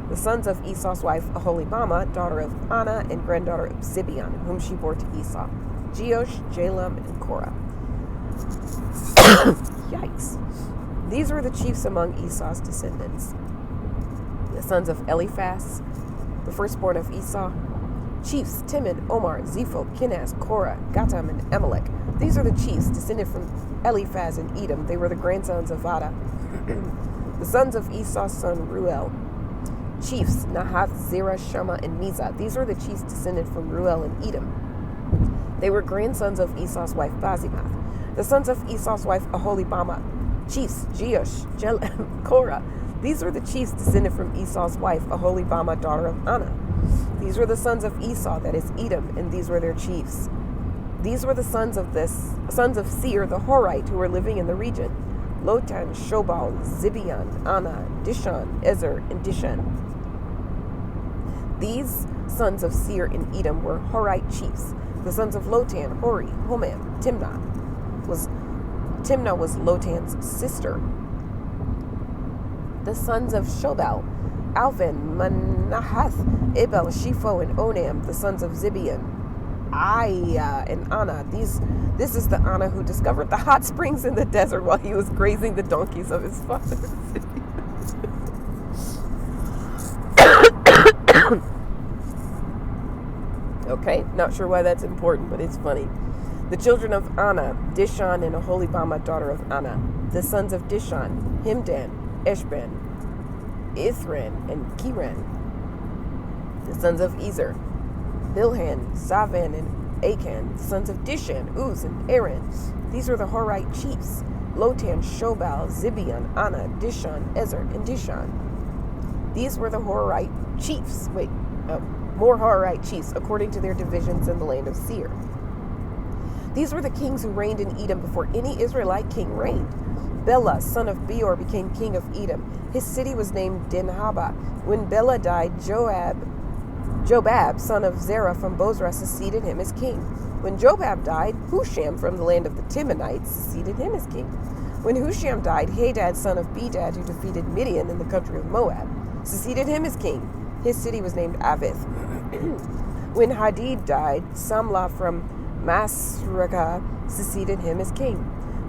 The sons of Esau's wife Oholibamah, daughter of Anna and granddaughter of Zibeon, whom she bore to Esau: Jeush, Jalam, and Korah. Yikes. These were the chiefs among Esau's descendants. The sons of Eliphaz, the firstborn of Esau: chiefs Timon, Omar, Zepho, Kenaz, Korah, Gatam, and Amalek. These are the chiefs descended from Eliphaz and Edom. They were the grandsons of Adah. The sons of Esau's son Ruel: chiefs Nahath, Zerah, Shammah, and Mizah. These were the chiefs descended from Ruel and Edom. They were grandsons of Esau's wife Bazimath. The sons of Esau's wife Aholibama, chiefs Jeush, Korah. These were the chiefs descended from Esau's wife Aholibama, daughter of Anna. These were the sons of Esau, that is Edom, and these were their chiefs. These were the sons of Seir the Horite, who were living in the region: Lotan, Shobal, Zibeon, Anna, Dishan, Ezer, and Dishan. These sons of Seir in Edom were Horite chiefs. The sons of Lotan, Hori, Homam, Timnah. Timnah was Lotan's sister. The sons of Shobal, Alvan, Manahath, Ebel, Shepho, and Onam. The sons of Zibeon, Aiah, and Anna. This is the Anna who discovered the hot springs in the desert while he was grazing the donkeys of his father's city. Okay, not sure why that's important, but it's funny. The children of Anna, Dishan and Aholibama, daughter of Anna. The sons of Dishan, Himdan, Eshban, Ithran, and Kiran. The sons of Ezer, Bilhan, Zavan, and Achan. The sons of Dishan, Uz, and Aaron. These were the Horite chiefs: Lotan, Shobal, Zibeon, Anna, Dishan, Ezer, and Dishan. These were the Horite chiefs. More Horite chiefs, according to their divisions in the land of Seir. These were the kings who reigned in Edom before any Israelite king reigned. Bela, son of Beor, became king of Edom. His city was named Dinhaba. When Bela died, Jobab, son of Zerah from Bozrah, succeeded him as king. When Jobab died, Husham from the land of the Timonites succeeded him as king. When Husham died, Hadad, son of Bedad, who defeated Midian in the country of Moab, succeeded him as king. His city was named Avith. When Hadid died, Samlah from Masrekah succeeded him as king.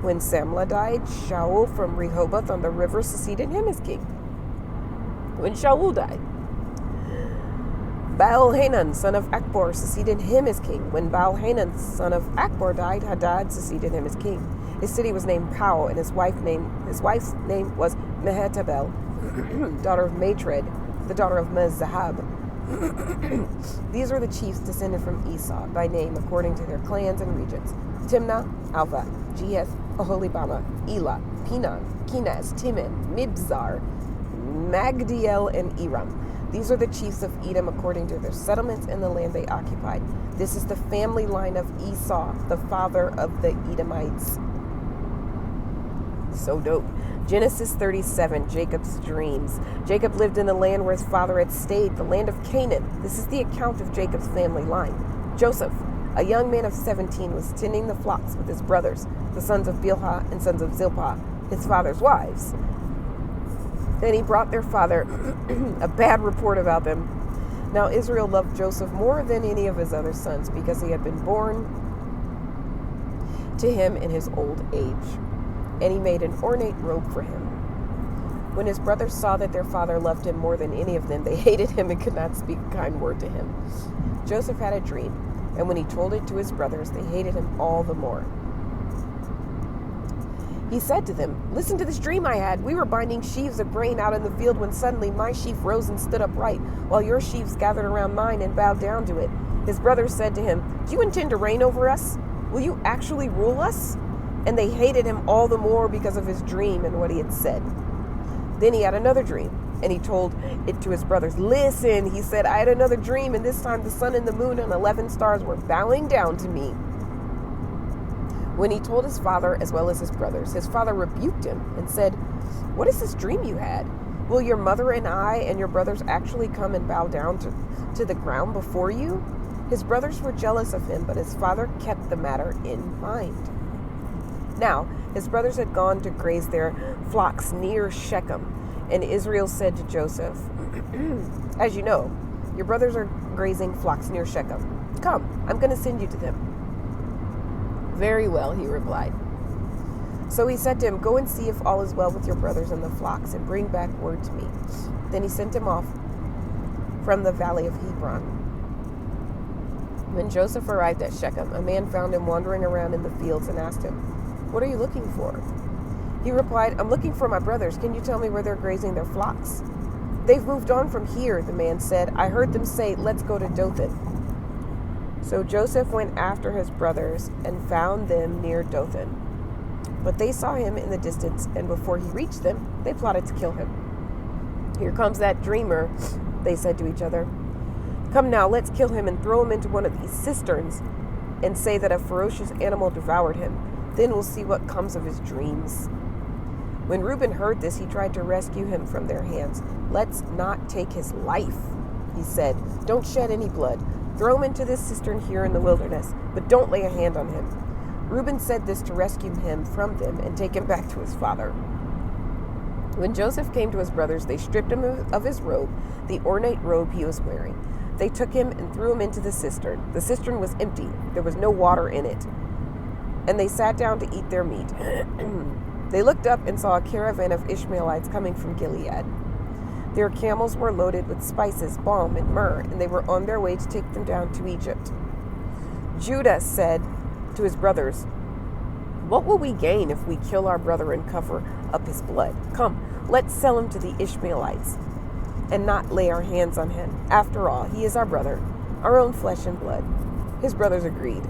When Samlah died, Shaul from Rehoboth on the river succeeded him as king. When Shaul died, Baal-Hanan, son of Akbor, succeeded him as king. When Baal-Hanan, son of Akbor, died, Hadad succeeded him as king. His city was named Pau, and his wife's name was Mehetabel, daughter of Matred, the daughter of Mezahab. These were the chiefs descended from Esau by name according to their clans and regions: Timnah, Alva, Jeheth, Aholibama, Elah, Pinan, Kenaz, Timon, Mibzar, Magdiel, and Eram. These are the chiefs of Edom according to their settlements and the land they occupied. This is the family line of Esau, the father of the Edomites. So dope. Genesis 37, Jacob's dreams. Jacob lived in the land where his father had stayed, the land of Canaan. This is the account of Jacob's family line. Joseph, a young man of 17, was tending the flocks with his brothers, the sons of Bilhah and sons of Zilpah, his father's wives. Then he brought their father a bad report about them. Now Israel loved Joseph more than any of his other sons because he had been born to him in his old age. And he made an ornate robe for him. When his brothers saw that their father loved him more than any of them, they hated him and could not speak a kind word to him. Joseph had a dream, and when he told it to his brothers, they hated him all the more. He said to them, "Listen to this dream I had. We were binding sheaves of grain out in the field when suddenly my sheaf rose and stood upright, while your sheaves gathered around mine and bowed down to it." His brothers said to him, "Do you intend to reign over us? Will you actually rule us?" And they hated him all the more because of his dream and what he had said. Then he had another dream, and he told it to his brothers. "Listen," he said, "I had another dream, and this time the sun and the moon and 11 stars were bowing down to me." When he told his father as well as his brothers, his father rebuked him and said, "What is this dream you had? Will your mother and I and your brothers actually come and bow down to the ground before you?" His brothers were jealous of him, but his father kept the matter in mind. Now, his brothers had gone to graze their flocks near Shechem, and Israel said to Joseph, "As you know, your brothers are grazing flocks near Shechem. Come, I'm going to send you to them." "Very well," he replied. So he said to him, "Go and see if all is well with your brothers and the flocks, and bring back word to me." Then he sent him off from the valley of Hebron. When Joseph arrived at Shechem, a man found him wandering around in the fields and asked him, "What are you looking for?" He replied, "I'm looking for my brothers. Can you tell me where they're grazing their flocks?" "They've moved on from here," the man said. "I heard them say, 'Let's go to Dothan.'" So Joseph went after his brothers and found them near Dothan. But they saw him in the distance, and before he reached them, they plotted to kill him. "Here comes that dreamer," they said to each other. "Come now, let's kill him and throw him into one of these cisterns and say that a ferocious animal devoured him. Then we'll see what comes of his dreams." When Reuben heard this, he tried to rescue him from their hands. "Let's not take his life," he said. "Don't shed any blood. Throw him into this cistern here in the wilderness, but don't lay a hand on him." Reuben said this to rescue him from them and take him back to his father. When Joseph came to his brothers, they stripped him of his robe, the ornate robe he was wearing. They took him and threw him into the cistern. The cistern was empty. There was no water in it. And they sat down to eat their meat. They looked up and saw a caravan of Ishmaelites coming from Gilead. Their camels were loaded with spices, balm, and myrrh, and they were on their way to take them down to Egypt. Judah said to his brothers, "What will we gain if we kill our brother and cover up his blood? Come, let's sell him to the Ishmaelites and not lay our hands on him. After all, he is our brother, our own flesh and blood." His brothers agreed.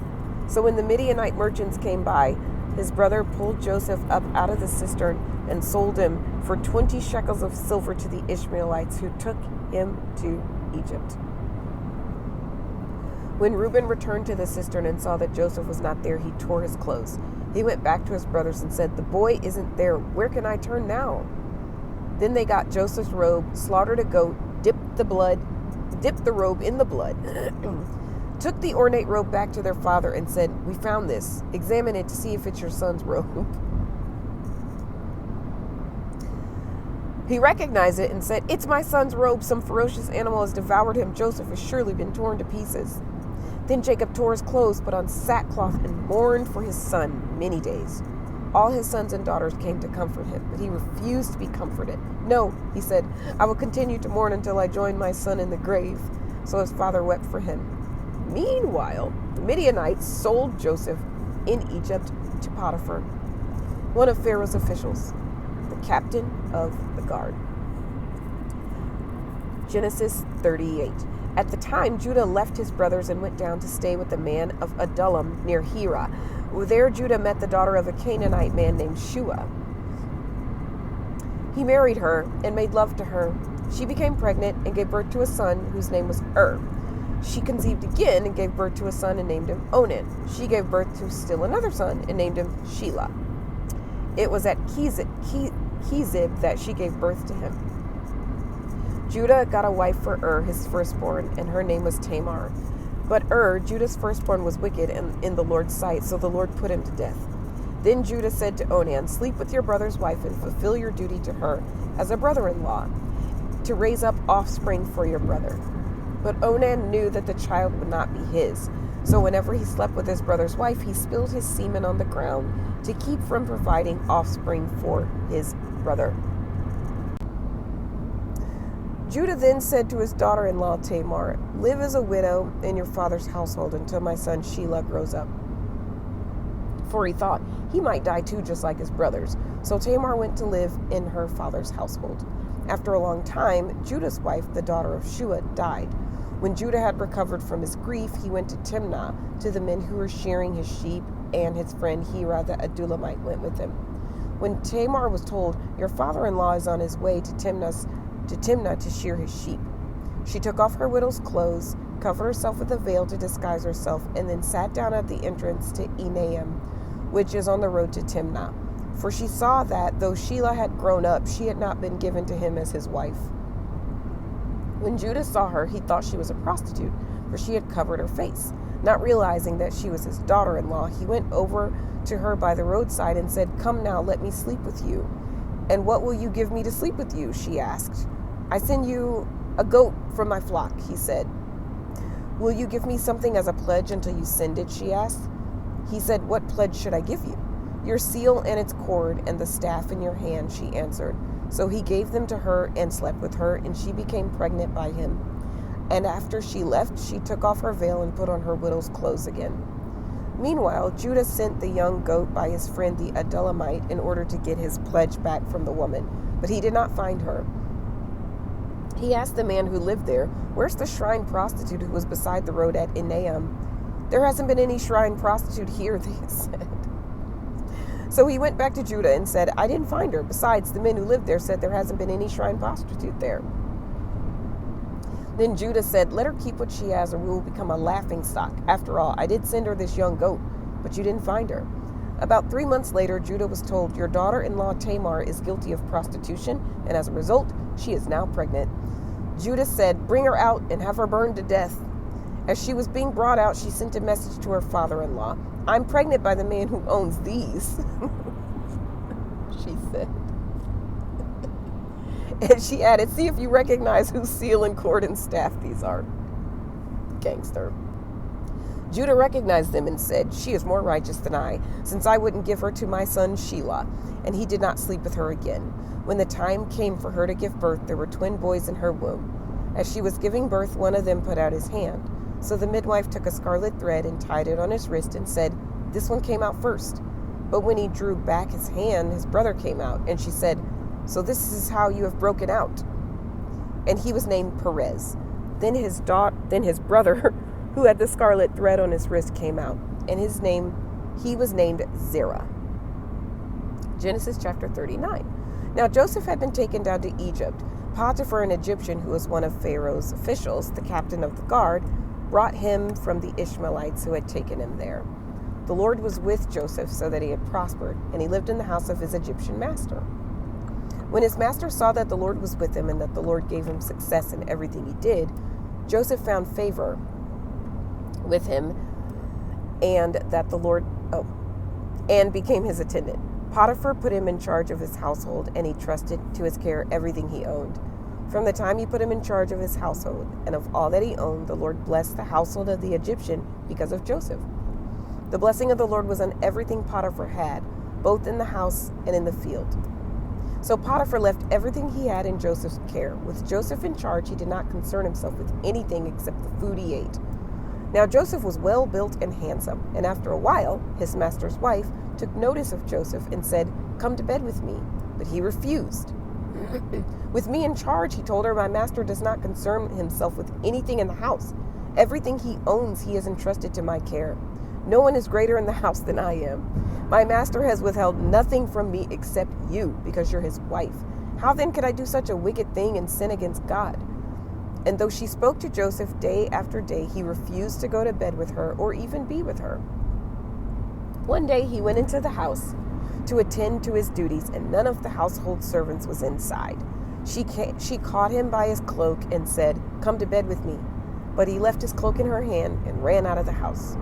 So when the Midianite merchants came by, his brother pulled Joseph up out of the cistern and sold him for 20 shekels of silver to the Ishmaelites, who took him to Egypt. When Reuben returned to the cistern and saw that Joseph was not there, he tore his clothes. He went back to his brothers and said, "The boy isn't there. Where can I turn now?" Then they got Joseph's robe, slaughtered a goat, dipped the robe in the blood, took the ornate robe back to their father and said, "We found this. Examine it to see if it's your son's robe." He recognized it and said, "It's my son's robe. Some ferocious animal has devoured him. Joseph has surely been torn to pieces." Then Jacob tore his clothes, put on sackcloth, and mourned for his son many days. All his sons and daughters came to comfort him, but he refused to be comforted. "No," he said, "I will continue to mourn until I join my son in the grave." So his father wept for him. Meanwhile, the Midianites sold Joseph in Egypt to Potiphar, one of Pharaoh's officials, the captain of the guard. Genesis 38. At the time, Judah left his brothers and went down to stay with the man of Adullam near Hira. There Judah met the daughter of a Canaanite man named Shua. He married her and made love to her. She became pregnant and gave birth to a son whose name was She conceived again and gave birth to a son and named him Onan. She gave birth to still another son and named him Shelah. It was at Kezib that she gave birth to him. Judah got a wife for his firstborn, and her name was Tamar. But Judah's firstborn, was wicked in the Lord's sight, so the Lord put him to death. Then Judah said to Onan, "Sleep with your brother's wife and fulfill your duty to her as a brother-in-law, to raise up offspring for your brother." But Onan knew that the child would not be his. So whenever he slept with his brother's wife, he spilled his semen on the ground to keep from providing offspring for his brother. Judah then said to his daughter-in-law Tamar, "Live as a widow in your father's household until my son Shelah grows up." For he thought he might die too, just like his brothers. So Tamar went to live in her father's household. After a long time, Judah's wife, the daughter of Shua, died. When Judah had recovered from his grief, he went to Timnah to the men who were shearing his sheep, and his friend Hira the Adullamite went with him. When Tamar was told, "Your father-in-law is on his way to Timnah to shear his sheep," she took off her widow's clothes, covered herself with a veil to disguise herself, and then sat down at the entrance to Enaim, which is on the road to Timnah. For she saw that, though Shelah had grown up, she had not been given to him as his wife. When Judah saw her, he thought she was a prostitute, for she had covered her face. Not realizing that she was his daughter-in-law, he went over to her by the roadside and said, "Come now, let me sleep with you." "And what will you give me to sleep with you?" she asked. "I send you a goat from my flock," he said. "Will you give me something as a pledge until you send it?" she asked. He said, "What pledge should I give you?" "Your seal and its cord and the staff in your hand," she answered. So he gave them to her and slept with her, and she became pregnant by him. And after she left, she took off her veil and put on her widow's clothes again. Meanwhile, Judah sent the young goat by his friend the Adullamite in order to get his pledge back from the woman, but he did not find her. He asked the man who lived there, "Where's the shrine prostitute who was beside the road at Enaim?" "There hasn't been any shrine prostitute here," they said. So he went back to Judah and said, I didn't find her. Besides, the men who lived there said there hasn't been any shrine prostitute there. Then Judah said, let her keep what she has or we will become a laughingstock. After all, I did send her this young goat, but you didn't find her. About 3 months later, Judah was told, your daughter-in-law Tamar is guilty of prostitution, and as a result, she is now pregnant. Judah said, bring her out and have her burned to death. As she was being brought out, she sent a message to her father-in-law. I'm pregnant by the man who owns these, she said. And she added, see if you recognize whose seal and cord and staff these are. Gangster. Judah recognized them and said, she is more righteous than I, since I wouldn't give her to my son Shelah. And he did not sleep with her again. When the time came for her to give birth, there were twin boys in her womb. As she was giving birth, one of them put out his hand. So the midwife took a scarlet thread and tied it on his wrist and said, this one came out first. But when he drew back his hand, his brother came out. And she said, so this is how you have broken out. And he was named Perez. Then his brother, who had the scarlet thread on his wrist, came out. And he was named Zerah. Genesis chapter 39. Now Joseph had been taken down to Egypt. Potiphar, an Egyptian who was one of Pharaoh's officials, the captain of the guard, brought him from the Ishmaelites who had taken him there. The Lord was with Joseph so that he had prospered, and he lived in the house of his Egyptian master. When his master saw that the Lord was with him and that the Lord gave him success in everything he did, Joseph found favor with him and became his attendant. Potiphar put him in charge of his household, and he trusted to his care everything he owned. From the time he put him in charge of his household and of all that he owned, the Lord blessed the household of the Egyptian because of Joseph. The blessing of the Lord was on everything Potiphar had, both in the house and in the field. So Potiphar left everything he had in Joseph's care. With Joseph in charge, he did not concern himself with anything except the food he ate. Now Joseph was well built and handsome, and after a while, his master's wife took notice of Joseph and said, come to bed with me. But he refused. With me in charge, he told her, my master does not concern himself with anything in the house. Everything he owns, he has entrusted to my care. No one is greater in the house than I am. My master has withheld nothing from me except you, because you're his wife. How then could I do such a wicked thing and sin against God? And though she spoke to Joseph day after day, he refused to go to bed with her or even be with her. One day he went into the house to attend to his duties, and none of the household servants was inside. She caught him by his cloak and said, come to bed with me. But he left his cloak in her hand and ran out of the house.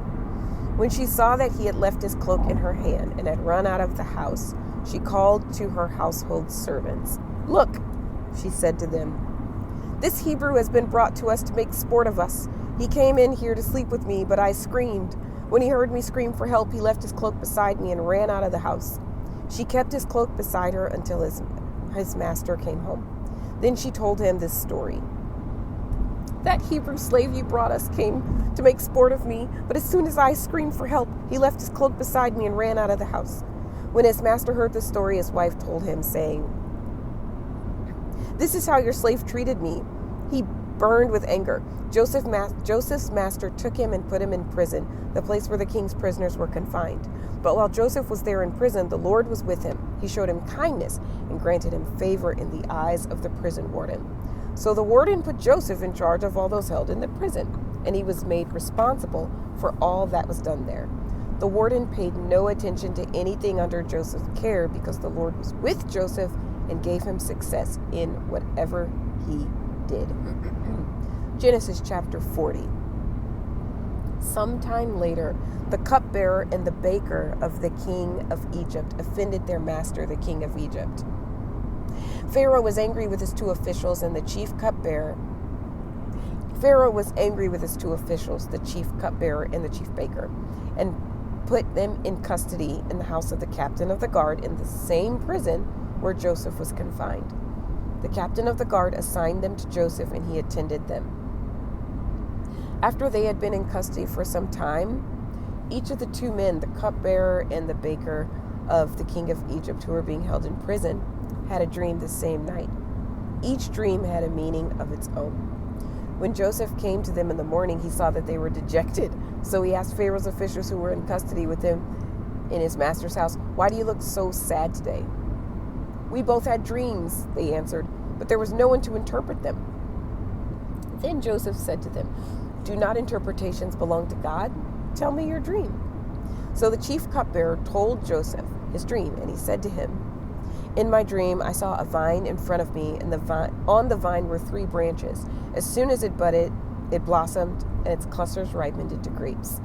When she saw that he had left his cloak in her hand and had run out of the house, she called to her household servants. Look, she said to them, this Hebrew has been brought to us to make sport of us. He came in here to sleep with me, but I screamed. When he heard me scream for help, he left his cloak beside me and ran out of the house. She kept his cloak beside her until his master came home. Then she told him this story. That Hebrew slave you brought us came to make sport of me, but as soon as I screamed for help, he left his cloak beside me and ran out of the house. When his master heard the story, his wife told him, saying, this is how your slave treated me. He burned with anger. Joseph's master took him and put him in prison, the place where the king's prisoners were confined. But while Joseph was there in prison, the Lord was with him. He showed him kindness and granted him favor in the eyes of the prison warden. So the warden put Joseph in charge of all those held in the prison, and he was made responsible for all that was done there. The warden paid no attention to anything under Joseph's care because the Lord was with Joseph and gave him success in whatever he did. Genesis chapter 40. Sometime later, the cupbearer and the baker of the king of Egypt offended their master, the king of Egypt. Pharaoh was angry with his two officials, and the chief cupbearer. Pharaoh was angry with his two officials, the chief cupbearer and the chief baker, and put them in custody in the house of the captain of the guard in the same prison where Joseph was confined. The captain of the guard assigned them to Joseph, and he attended them. After they had been in custody for some time, each of the two men, the cupbearer and the baker of the king of Egypt, who were being held in prison, had a dream the same night. Each dream had a meaning of its own. When Joseph came to them in the morning, he saw that they were dejected. So he asked Pharaoh's officials who were in custody with him in his master's house. Why do you look so sad today? We both had dreams, they answered, but there was no one to interpret them. Then Joseph said to them, do not interpretations belong to God? Tell me your dream. So the chief cupbearer told Joseph his dream, and he said to him, in my dream I saw a vine in front of me, and on the vine were 3 branches. As soon as it budded, it blossomed, and its clusters ripened into grapes.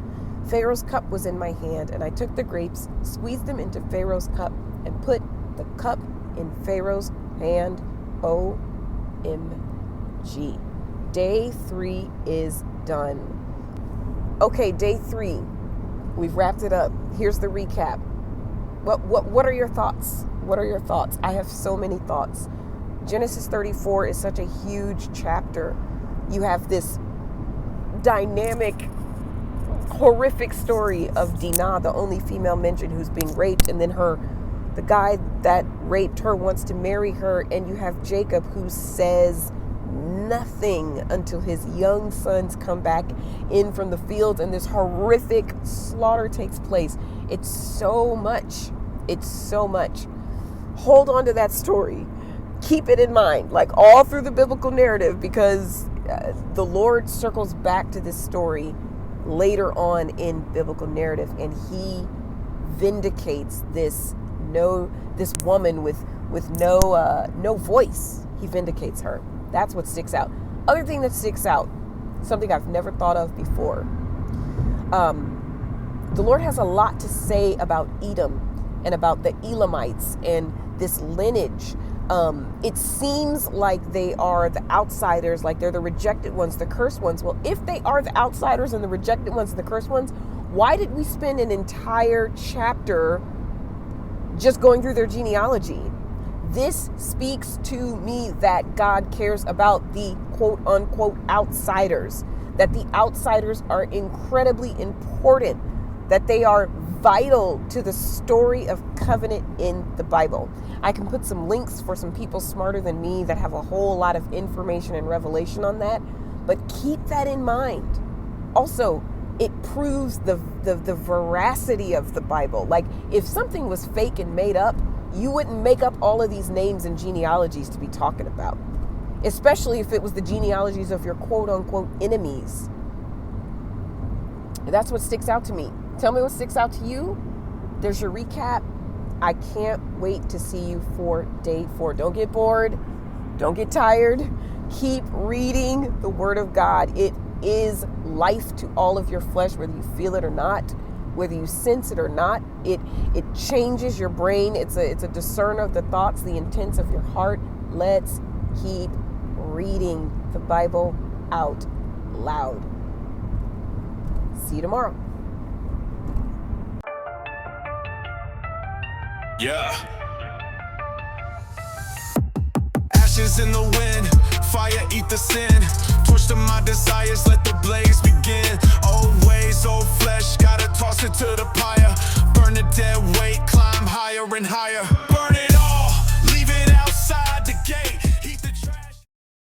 Pharaoh's cup was in my hand, and I took the grapes, squeezed them into Pharaoh's cup, and put the cup in Pharaoh's hand. OMG. Day 3 is done. Okay, day 3. We've wrapped it up. Here's the recap. What are your thoughts? What are your thoughts? I have so many thoughts. Genesis 34 is such a huge chapter. You have this dynamic, horrific story of Dinah, the only female mentioned, who's being raped, and then the guy that raped her wants to marry her, and you have Jacob who says nothing until his young sons come back in from the fields, and this horrific slaughter takes place. It's so much. It's so much. Hold on to that story. Keep it in mind, like all through the biblical narrative, because the Lord circles back to this story later on in biblical narrative, and he vindicates this woman with no voice. He vindicates her. That's what sticks out. Other thing that sticks out, something I've never thought of before. The Lord has a lot to say about Edom and about the Elamites and this lineage. It seems like they are the outsiders, like they're the rejected ones, the cursed ones. Well, if they are the outsiders and the rejected ones and the cursed ones, why did we spend an entire chapter just going through their genealogy? This speaks to me that God cares about the quote unquote outsiders, that the outsiders are incredibly important, that they are vital to the story of covenant in the Bible. I can put some links for some people smarter than me that have a whole lot of information and revelation on that, but keep that in mind. Also, it proves the veracity of the Bible. Like, if something was fake and made up, you wouldn't make up all of these names and genealogies to be talking about, especially if it was the genealogies of your quote unquote enemies. That's what sticks out to me. Tell me what sticks out to you. There's your recap. I can't wait to see you for day 4. Don't get bored. Don't get tired. Keep reading the Word of God. It is life to all of your flesh, whether you feel it or not, whether you sense it or not. It changes your brain. It's a discerner of the thoughts, the intents of your heart. Let's keep reading the Bible out loud. See you tomorrow. Yeah. Ashes in the wind, fire eat the sin. Torch to my desires, let the blaze begin. Old ways, old flesh, gotta toss it to the pyre. Burn the dead weight, climb higher and higher.